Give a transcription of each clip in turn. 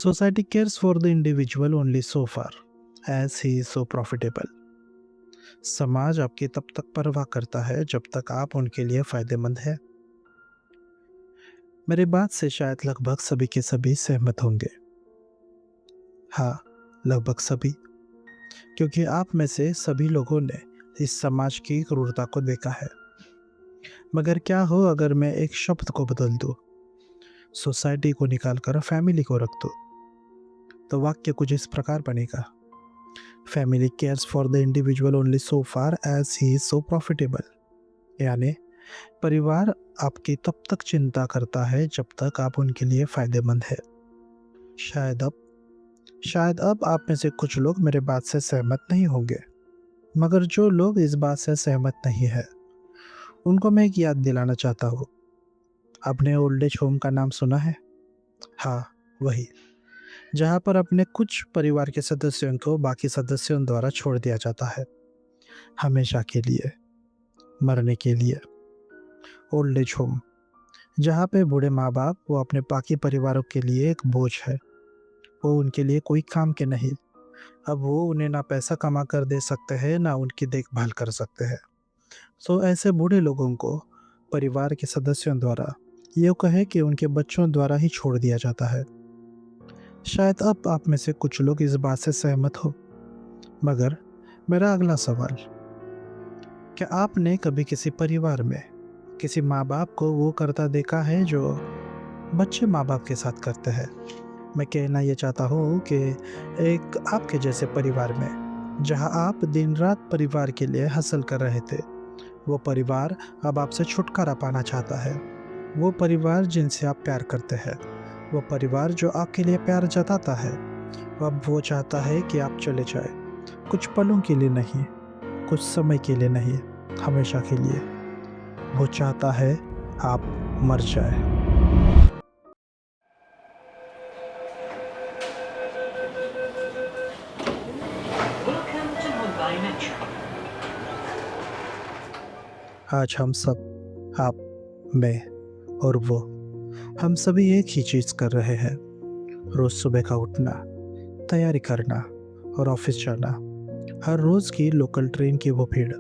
Society cares for the individual only so far as he is so profitable. समाज आपकी तब तक परवाह करता है जब तक आप उनके लिए फायदेमंद है। मेरी बात से शायद लगभग सभी के सभी सहमत होंगे। हाँ, लगभग सभी, क्योंकि आप में से सभी लोगों ने इस समाज की क्रूरता को देखा है। मगर क्या हो अगर मैं एक शब्द को बदल दूं, सोसाइटी को निकालकर फैमिली को रख दूं, तो वाक्य कुछ इस प्रकार बनेगा। Family cares for the individual only so far as he is so profitable. यानी परिवार आपकी तब तक चिंता करता है जब तक आप उनके लिए फायदेमंद है। शायद अब आप में से कुछ लोग मेरे बात से सहमत नहीं होंगे, मगर जो लोग इस बात से सहमत नहीं है उनको मैं एक याद दिलाना चाहता हूँ। आपने ओल्ड एज होम का नाम सुना है? हाँ, वही, जहाँ पर अपने कुछ परिवार के सदस्यों को बाकी सदस्यों द्वारा छोड़ दिया जाता है, हमेशा के लिए, मरने के लिए। ओल्ड एज होम, जहाँ पे बूढ़े माँ बाप वो अपने बाकी परिवारों के लिए एक बोझ है, वो उनके लिए कोई काम के नहीं। अब वो उन्हें ना पैसा कमा कर दे सकते हैं ना उनकी देखभाल कर सकते हैं। सो ऐसे बूढ़े लोगों को परिवार के सदस्यों द्वारा ये कहे कि उनके बच्चों द्वारा ही छोड़ दिया जाता है। शायद अब आप में से कुछ लोग इस बात से सहमत हो, मगर मेरा अगला सवाल, क्या आपने कभी किसी परिवार में किसी माँ बाप को वो करता देखा है जो बच्चे माँ बाप के साथ करते हैं? मैं कहना ये चाहता हूँ कि एक आपके जैसे परिवार में जहाँ आप दिन रात परिवार के लिए हासिल कर रहे थे, वो परिवार अब आपसे छुटकारा पाना चाहता है। वो परिवार जिनसे आप प्यार करते हैं, वो परिवार जो आपके लिए प्यार जताता है, अब वो चाहता है कि आप चले जाए। कुछ पलों के लिए नहीं, कुछ समय के लिए नहीं, हमेशा के लिए। वो चाहता है आप मर जाए। Welcome to Mumbai Metro. आज हम सब, आप, मैं और वो, हम सभी एक ही चीज़ कर रहे हैं। रोज़ सुबह का उठना, तैयारी करना और ऑफिस जाना। हर रोज़ की लोकल ट्रेन की वो भीड़,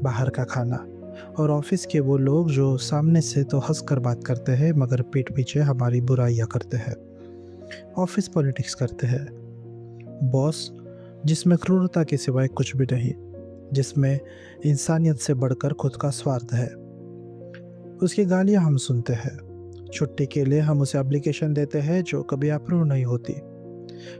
बाहर का खाना और ऑफिस के वो लोग जो सामने से तो हंसकर बात करते हैं मगर पीठ पीछे हमारी बुराइयां करते हैं। ऑफिस पॉलिटिक्स करते हैं। बॉस जिसमें क्रूरता के सिवाय कुछ भी नहीं, जिसमें इंसानियत से बढ़कर खुद का स्वार्थ है। उसकी गालियां हम सुनते हैं। छुट्टी के लिए हम उसे एप्लीकेशन देते हैं जो कभी अप्रूव नहीं होती।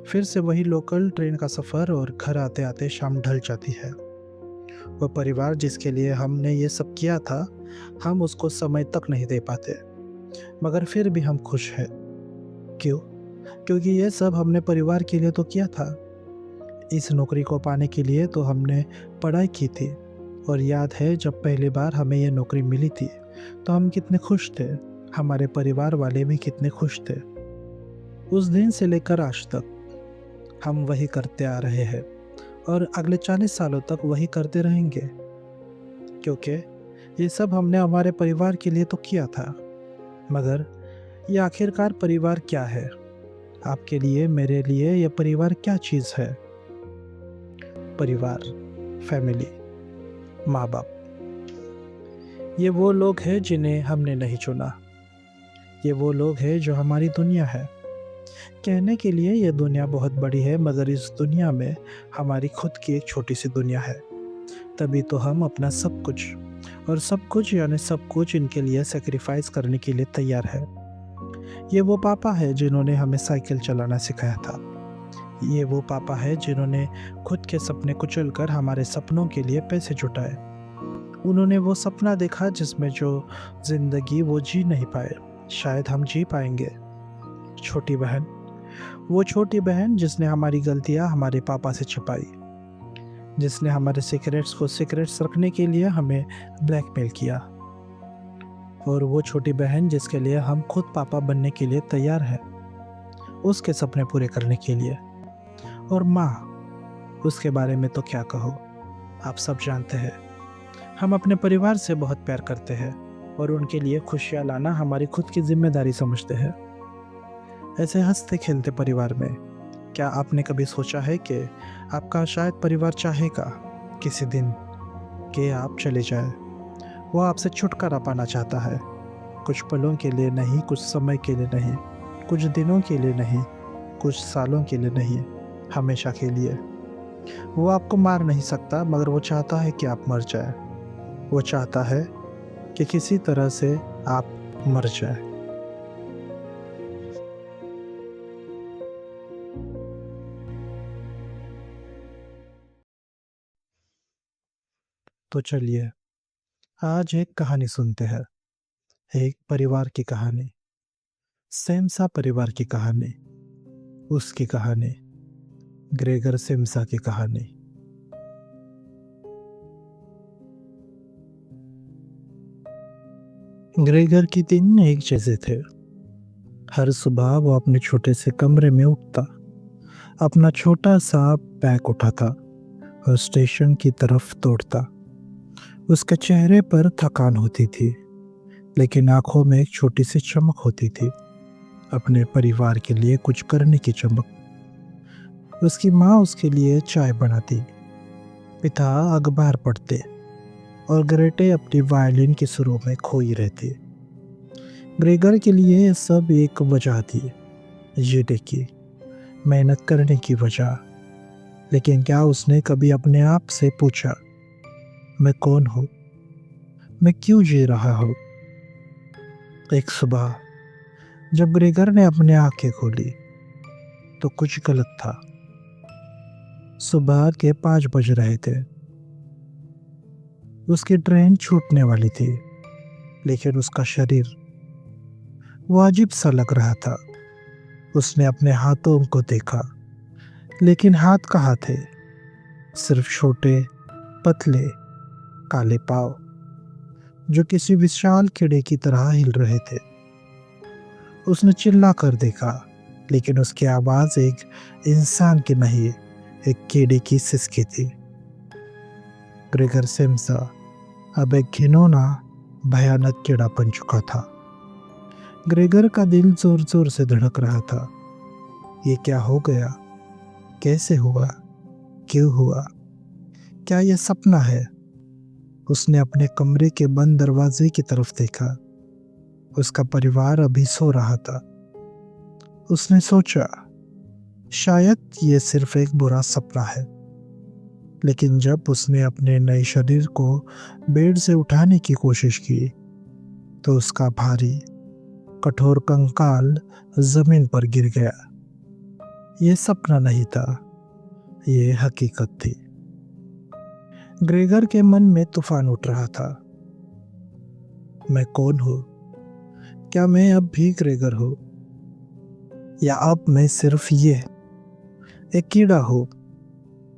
फिर से वही लोकल ट्रेन का सफ़र और घर आते आते शाम ढल जाती है। वह परिवार जिसके लिए हमने ये सब किया था, हम उसको समय तक नहीं दे पाते, मगर फिर भी हम खुश हैं। क्यों? क्योंकि ये सब हमने परिवार के लिए तो किया था। इस नौकरी को पाने के लिए तो हमने पढ़ाई की थी, और याद है जब पहली बार हमें ये नौकरी मिली थी तो हम कितने खुश थे, हमारे परिवार वाले भी कितने खुश थे। उस दिन से लेकर आज तक हम वही करते आ रहे हैं और अगले 40 सालों तक वही करते रहेंगे, क्योंकि ये सब हमने हमारे परिवार के लिए तो किया था। मगर ये आखिरकार परिवार क्या है? आपके लिए, मेरे लिए ये परिवार क्या चीज़ है? परिवार, फैमिली, माँ बाप, ये वो लोग हैं जिन्हें हमने नहीं चुना। ये वो लोग हैं जो हमारी दुनिया है। कहने के लिए ये दुनिया बहुत बड़ी है, मगर इस दुनिया में हमारी खुद की एक छोटी सी दुनिया है। तभी तो हम अपना सब कुछ, और सब कुछ यानी सब कुछ, इनके लिए सेक्रीफाइस करने के लिए तैयार है। ये वो पापा है जिन्होंने हमें साइकिल चलाना सिखाया था। ये वो पापा है जिन्होंने खुद के सपने कुचलकर हमारे सपनों के लिए पैसे जुटाए। उन्होंने वो सपना देखा जिसमें जो जिंदगी वो जी नहीं पाए, शायद हम जी पाएंगे। छोटी बहन, वो छोटी बहन जिसने हमारी गलतियां हमारे पापा से छिपाई, जिसने हमारे सीक्रेट्स को सीक्रेट्स रखने के लिए हमें ब्लैकमेल किया, और वो छोटी बहन जिसके लिए हम खुद पापा बनने के लिए तैयार हैं, उसके सपने पूरे करने के लिए। और माँ, उसके बारे में तो क्या कहो, आप सब जानते हैं। हम अपने परिवार से बहुत प्यार करते हैं और उनके लिए खुशियाँ लाना हमारी खुद की जिम्मेदारी समझते हैं। ऐसे हंसते खेलते परिवार में क्या आपने कभी सोचा है कि आपका शायद परिवार चाहेगा किसी दिन कि आप चले जाए? वो आपसे छुटकारा पाना चाहता है, कुछ पलों के लिए नहीं, कुछ समय के लिए नहीं, कुछ दिनों के लिए नहीं, कुछ सालों के लिए नहीं, हमेशा के लिए। वो आपको मार नहीं सकता, मगर वो चाहता है कि आप मर जाए। वो चाहता है कि किसी तरह से आप मर जाए। तो चलिए आज एक कहानी सुनते हैं, एक परिवार की कहानी, सेम्सा परिवार की कहानी, उसकी कहानी, ग्रेगर सिम्सा की कहानी। ग्रेगर की दिन एक जैसे थे। हर सुबह वो अपने छोटे से कमरे में उठता, अपना छोटा सा बैग उठाता और स्टेशन की तरफ दौड़ता। उसके चेहरे पर थकान होती थी, लेकिन आंखों में एक छोटी सी चमक होती थी, अपने परिवार के लिए कुछ करने की चमक। उसकी माँ उसके लिए चाय बनाती, पिता अखबार पढ़ते और ग्रेटे अपनी वायलिन के सुरों में खोई रहती। ग्रेगर के लिए ये सब एक वजह थी, जीने की, मेहनत करने की वजह। लेकिन क्या उसने कभी अपने आप से पूछा, मैं कौन हूँ, मैं क्यों जी रहा हूँ? एक सुबह जब ग्रेगर ने अपनी आंखें खोली तो कुछ गलत था। सुबह के 5 बज रहे थे। उसकी ट्रेन छूटने वाली थी, लेकिन उसका शरीर वो अजीब सा लग रहा था। उसने अपने हाथों को देखा, लेकिन हाथ कहाँ थे? सिर्फ छोटे पतले काले पाँव जो किसी विशाल कीड़े की तरह हिल रहे थे। उसने चिल्ला कर देखा, लेकिन उसकी आवाज एक इंसान की नहीं, एक कीड़े की सिसकी थी। ग्रेगर सिम्सा अब एक घिनौना भयानक कीड़ा बन चुका था। ग्रेगर का दिल जोर जोर से धड़क रहा था। ये क्या हो गया? कैसे हुआ? क्यों हुआ? क्या यह सपना है? उसने अपने कमरे के बंद दरवाजे की तरफ देखा। उसका परिवार अभी सो रहा था। उसने सोचा, शायद ये सिर्फ एक बुरा सपना है। लेकिन जब उसने अपने नए शरीर को बेड से उठाने की कोशिश की, तो उसका भारी कठोर कंकाल जमीन पर गिर गया। ये सपना नहीं था, ये हकीकत थी। ग्रेगर के मन में तूफान उठ रहा था। मैं कौन हूँ? क्या मैं अब भी ग्रेगर हूँ, या अब मैं सिर्फ ये एक कीड़ा हूँ?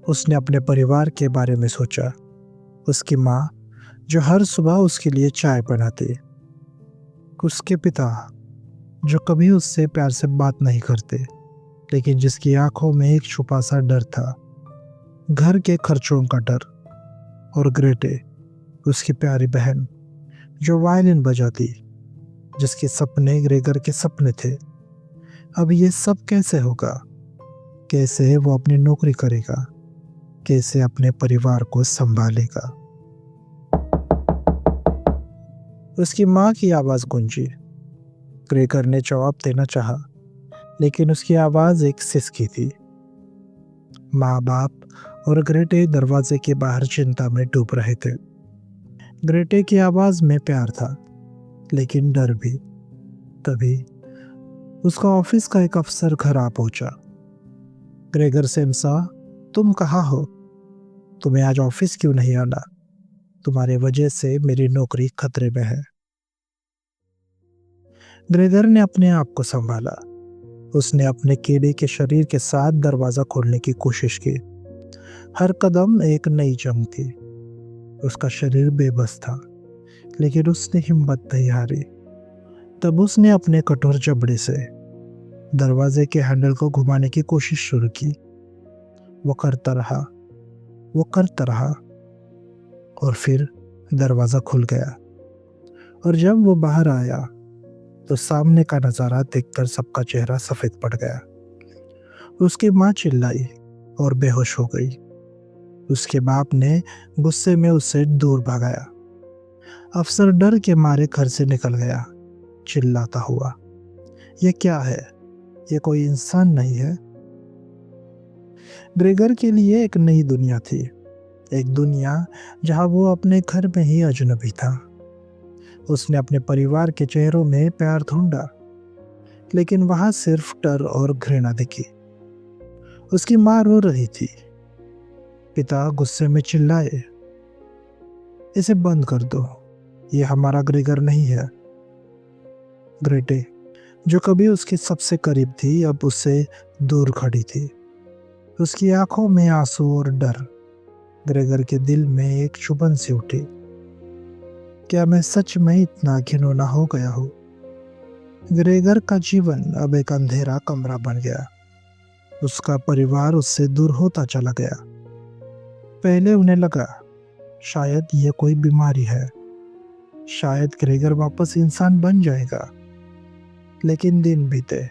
उसने अपने परिवार के बारे में सोचा। उसकी माँ जो हर सुबह उसके लिए चाय बनाती, उसके पिता जो कभी उससे प्यार से बात नहीं करते, लेकिन जिसकी आंखों में एक छुपा सा डर था, घर के खर्चों का डर। और ग्रेटे, उसकी प्यारी बहन जो वायलिन बजाती, जिसके सपने ग्रेगर के सपने थे। अब ये सब कैसे होगा? कैसे वो अपनी नौकरी करेगा? कैसे अपने परिवार को संभालेगा? उसकी माँ की आवाज गूंजी। ग्रेगर ने जवाब देना चाहा, लेकिन उसकी आवाज एक सिसकी थी। माँ बाप और ग्रेटे दरवाजे के बाहर चिंता में डूब रहे थे। ग्रेटे की आवाज में प्यार था, लेकिन डर भी। तभी उसका ऑफिस का एक अफसर घर आ पहुंचा। ग्रेगर सिम्सा, तुम कहाँ हो? तुम्हें आज ऑफिस क्यों नहीं आना? तुम्हारे वजह से मेरी नौकरी खतरे में है। ग्रेगर ने अपने आप को संभाला। उसने अपने कीड़े के शरीर के साथ दरवाजा खोलने की कोशिश की। हर कदम एक नई जंग थी। उसका शरीर बेबस था, लेकिन उसने हिम्मत नहीं हारी। तब उसने अपने कठोर जबड़े से दरवाजे के हैंडल को घुमाने की कोशिश शुरू की। वो करता रहा, वो करता रहा, और फिर दरवाजा खुल गया। और जब वो बाहर आया, तो सामने का नज़ारा देखकर सबका चेहरा सफ़ेद पड़ गया। उसकी माँ चिल्लाई और बेहोश हो गई। उसके बाप ने गुस्से में उसे दूर भगाया। अफसर डर के मारे घर से निकल गया, चिल्लाता हुआ, ये क्या है? ये कोई इंसान नहीं है। ग्रेगर के लिए एक नई दुनिया थी, एक दुनिया जहां वो अपने घर में ही अजनबी था। उसने अपने परिवार के चेहरों में प्यार ढूंढा, लेकिन वहां सिर्फ डर और घृणा दिखी। उसकी माँ रो रही थी। पिता गुस्से में चिल्लाए, इसे बंद कर दो, ये हमारा ग्रेगर नहीं है। ग्रेटे, जो कभी उसके सबसे करीब थी, अब उससे दूर खड़ी थी। उसकी आंखों में आंसू और डर। ग्रेगर के दिल में एक चुभन सी उठी। क्या मैं सच में इतना घिनौना हो गया हूँ? ग्रेगर का जीवन अब एक अंधेरा कमरा बन गया। उसका परिवार उससे दूर होता चला गया। पहले उन्हें लगा शायद ये कोई बीमारी है, शायद ग्रेगर वापस इंसान बन जाएगा। लेकिन दिन बीते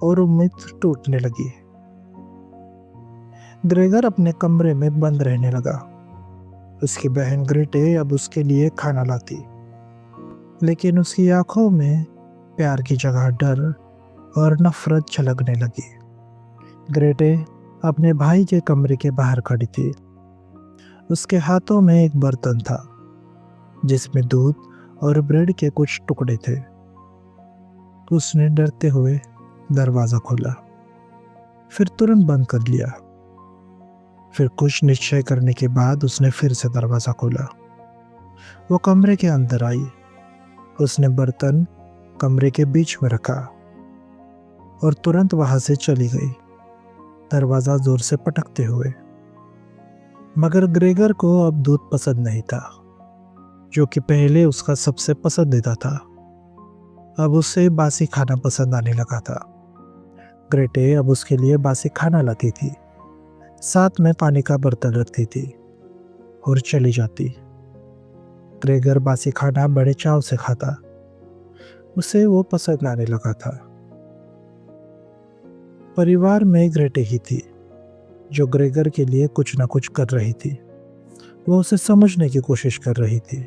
और उम्मीद टूटने लगी। ग्रेगर अपने कमरे में बंद रहने लगा। उसकी बहन ग्रेटे अब उसके लिए खाना लाती, लेकिन उसकी आंखों में प्यार की जगह डर और नफरत झलकने लगी। ग्रेटे अपने भाई के कमरे के बाहर खड़ी थी। उसके हाथों में एक बर्तन था जिसमें दूध और ब्रेड के कुछ टुकड़े थे। उसने डरते हुए दरवाजा खोला, फिर तुरंत बंद कर लिया। फिर कुछ निश्चय करने के बाद उसने फिर से दरवाजा खोला। वो कमरे के अंदर आई। उसने बर्तन कमरे के बीच में रखा और तुरंत वहां से चली गई, दरवाजा जोर से पटकते हुए। मगर ग्रेगर को अब दूध पसंद नहीं था, जो कि पहले उसका सबसे पसंदीदा था। अब उसे बासी खाना पसंद आने लगा था। ग्रेटे अब उसके लिए बासी खाना लाती थी, साथ में पानी का बर्तन रखती थी और चली जाती। ग्रेगर बासी खाना बड़े चाव से खाता। उसे वो पसंद आने लगा था। परिवार में ग्रेटे ही थी जो ग्रेगर के लिए कुछ ना कुछ कर रही थी। वो उसे समझने की कोशिश कर रही थी।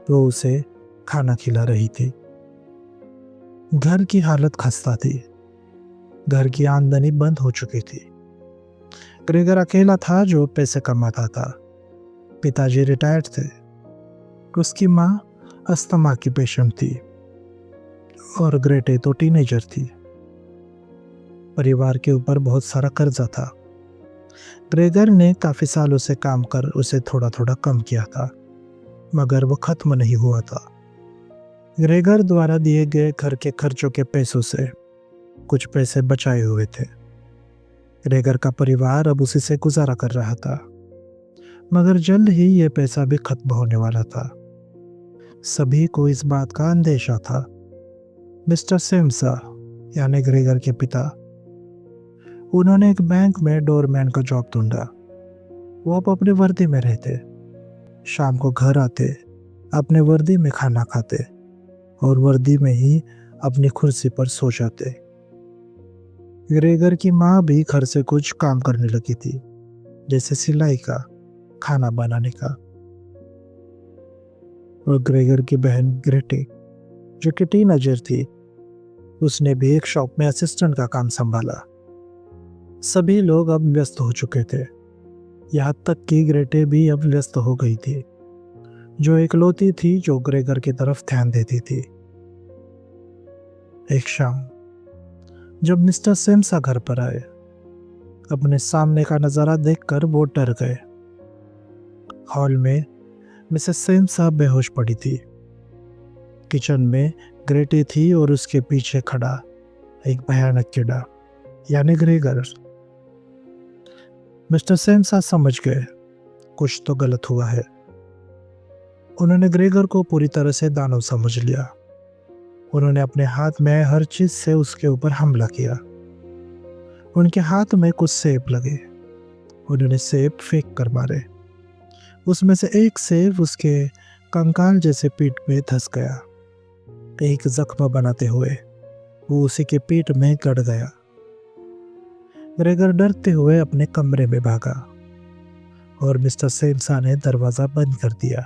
वो उसे खाना खिला रही थी। घर की हालत खस्ता थी। घर की आमदनी बंद हो चुकी थी। ग्रेगर अकेला था जो पैसे कमाता था। पिताजी रिटायर्ड थे। उसकी माँ अस्थमा की पेशेंट थी और ग्रेटे तो टीनेजर थी। परिवार के ऊपर बहुत सारा कर्जा था। ग्रेगर ने काफी सालों से काम कर उसे थोड़ा थोड़ा कम किया था, मगर वो खत्म नहीं हुआ था। ग्रेगर द्वारा दिए गए घर के खर्चों के पैसों से कुछ पैसे बचाए हुए थे। ग्रेगर का परिवार अब उसी से गुजारा कर रहा था, मगर जल्द ही यह पैसा भी खत्म होने वाला था। सभी को इस बात का अंदेशा था। मिस्टर सेम्सा, यानी ग्रेगर के पिता, उन्होंने एक बैंक में डोरमैन का जॉब ढूंढा। वो अब अपने वर्दी में रहते, शाम को घर आते, अपने वर्दी में खाना खाते और वर्दी में ही अपनी कुर्सी पर सो जाते। ग्रेगर की माँ भी घर से कुछ काम करने लगी थी, जैसे सिलाई का, खाना बनाने का। और ग्रेगर की बहन ग्रेटे, जो कि टीनेजर थी, उसने भी एक शॉप में असिस्टेंट का काम संभाला। सभी लोग अब व्यस्त हो चुके थे, यहाँ तक कि ग्रेटे भी अब व्यस्त हो गई थी, जो इकलौती थी जो ग्रेगर की तरफ ध्यान देती थी। एक शाम जब मिस्टर सेम्सा घर पर आए, अपने सामने का नज़ारा देखकर वो डर गए। हॉल में मिसेस सेम्सा बेहोश पड़ी थी। किचन में ग्रेटे थी और उसके पीछे खड़ा एक भयानक कीड़ा, यानी ग्रेगर। मिस्टर सेम्सा समझ गए कुछ तो गलत हुआ है। उन्होंने ग्रेगर को पूरी तरह से दानव समझ लिया। उन्होंने अपने हाथ में हर चीज से उसके ऊपर हमला किया। उनके हाथ में कुछ सेब लगे। उन्होंने सेब फेंक कर मारे। उसमें से एक सेब उसके कंकाल जैसे पीठ में धंस गया। एक जख्म बनाते हुए वो उसी के पेट में गड़ गया। ग्रेगर डरते हुए अपने कमरे में भागा और मिस्टर सेमसा ने दरवाजा बंद कर दिया।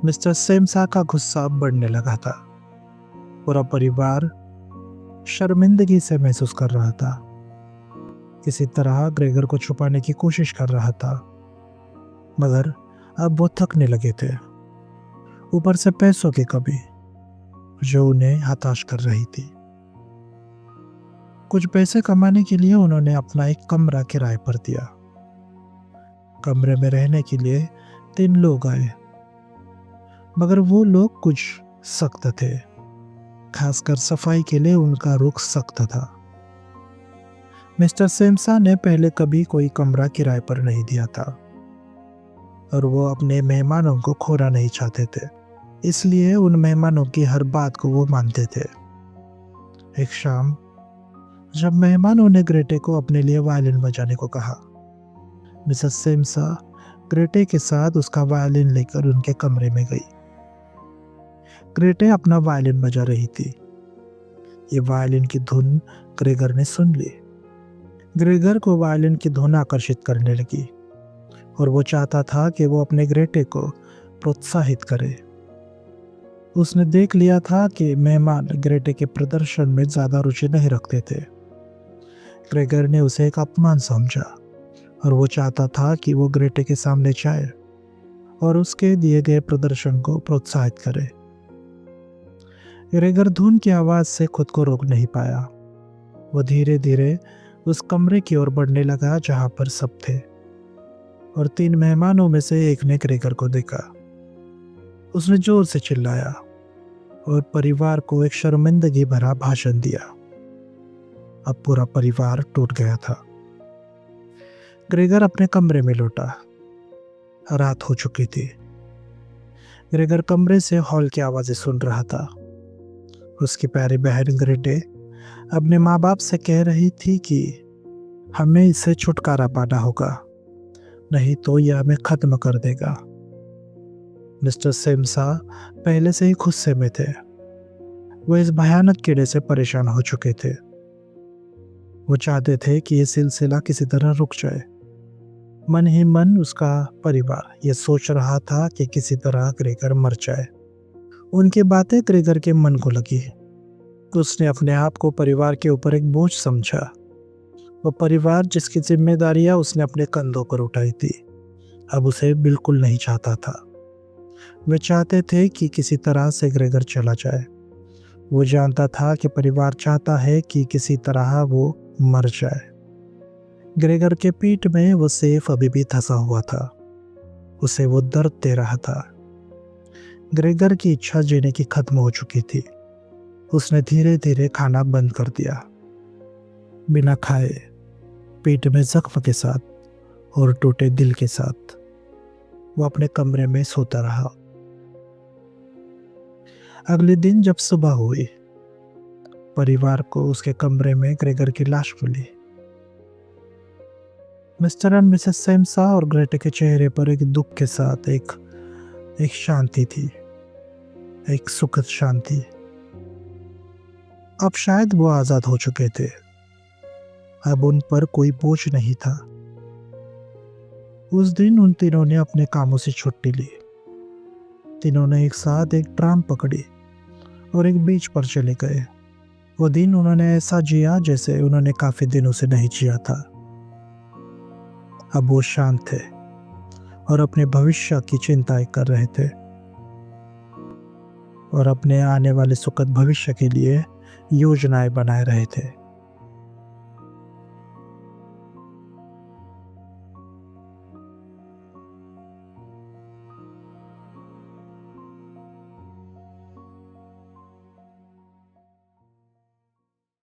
मिस्टर सेमसा का गुस्सा बढ़ने लगा था। पूरा परिवार शर्मिंदगी से महसूस कर रहा था। किसी तरह ग्रेगर को छुपाने की कोशिश कर रहा था, मगर अब वो थकने लगे थे। ऊपर से पैसों की कमी जो उन्हें हताश कर रही थी। कुछ पैसे कमाने के लिए उन्होंने अपना एक कमरा किराए पर दिया। कमरे में रहने के लिए 3 लोग आए, मगर वो लोग कुछ सख्त थे। खासकर सफाई के लिए उनका रुख सख्त था। मिस्टर सेमसा ने पहले कभी कोई कमरा किराए पर नहीं दिया था और वो अपने मेहमानों को खोना नहीं चाहते थे, इसलिए उन मेहमानों की हर बात को वो मानते थे। एक शाम जब मेहमानों ने ग्रेटे को अपने लिए वायलिन बजाने को कहा, मिसेस सेमसा ग्रेटे के साथ उसका वायलिन लेकर उनके कमरे में गई। ग्रेटे अपना वायलिन बजा रही थी। ये वायलिन की धुन ग्रेगर ने सुन ली। ग्रेगर को वायलिन की धुन आकर्षित करने लगी और वो चाहता था कि वो अपने ग्रेटे को प्रोत्साहित करे। उसने देख लिया था कि मेहमान ग्रेटे के प्रदर्शन में ज़्यादा रुचि नहीं रखते थे। ग्रेगर ने उसे एक अपमान समझा और वो चाहता था कि वो ग्रेटे के सामने जाए और उसके दिए गए प्रदर्शन को प्रोत्साहित करे। ग्रेगर धुन की आवाज़ से खुद को रोक नहीं पाया। वो धीरे धीरे उस कमरे की ओर बढ़ने लगा जहां पर सब थे और 3 मेहमानों में से एक ने ग्रेगर को देखा। उसने जोर से चिल्लाया और परिवार को एक शर्मिंदगी भरा भाषण दिया। अब पूरा परिवार टूट गया था। ग्रेगर अपने कमरे में लौटा। रात हो चुकी थी। ग्रेगर कमरे से हॉल की आवाजें सुन रहा था। उसकी प्यारी बहन ग्रेटे अपने माँ बाप से कह रही थी कि हमें इससे छुटकारा पाना होगा, नहीं तो यह हमें खत्म कर देगा। मिस्टर सेमसा पहले से ही गुस्से में थे। वो इस भयानक कीड़े से परेशान हो चुके थे। वो चाहते थे कि यह सिलसिला किसी तरह रुक जाए। मन ही मन उसका परिवार ये सोच रहा था कि किसी तरह ग्रेगर मर जाए। उनकी बातें ग्रेगर के मन को लगी। उसने अपने आप को परिवार के ऊपर एक बोझ समझा। वो परिवार जिसकी जिम्मेदारियां उसने अपने कंधों पर उठाई थी, अब उसे बिल्कुल नहीं चाहता था। वे चाहते थे कि किसी तरह से ग्रेगर चला जाए। वो जानता था कि परिवार चाहता है कि किसी तरह वो मर जाए। ग्रेगर के पीठ में वो सेफ अभी भी धंसा हुआ था। उसे वो दर्द दे रहा था। ग्रेगर की इच्छा जीने की खत्म हो चुकी थी। उसने धीरे धीरे खाना बंद कर दिया। बिना खाए, पेट में जख्म के साथ और टूटे दिल के साथ वो अपने कमरे में सोता रहा। अगले दिन जब सुबह हुई, परिवार को उसके कमरे में ग्रेगर की लाश मिली। मिस्टर एंड मिसेस सेमसा और ग्रेटे के चेहरे पर एक दुख के साथ एक शांति थी, एक सुखद शांति। अब शायद वो आजाद हो चुके थे। अब उन पर कोई बोझ नहीं था। उस दिन उन तीनों ने अपने कामों से छुट्टी ली। तीनों ने एक साथ एक ट्राम पकड़ी और एक बीच पर चले गए। वो दिन उन्होंने ऐसा जिया जैसे उन्होंने काफी दिनों से नहीं जिया था। अब वो शांत थे और अपने भविष्य की चिंताएं कर रहे थे और अपने आने वाले सुखद भविष्य के लिए योजनाएं बनाए रहे थे।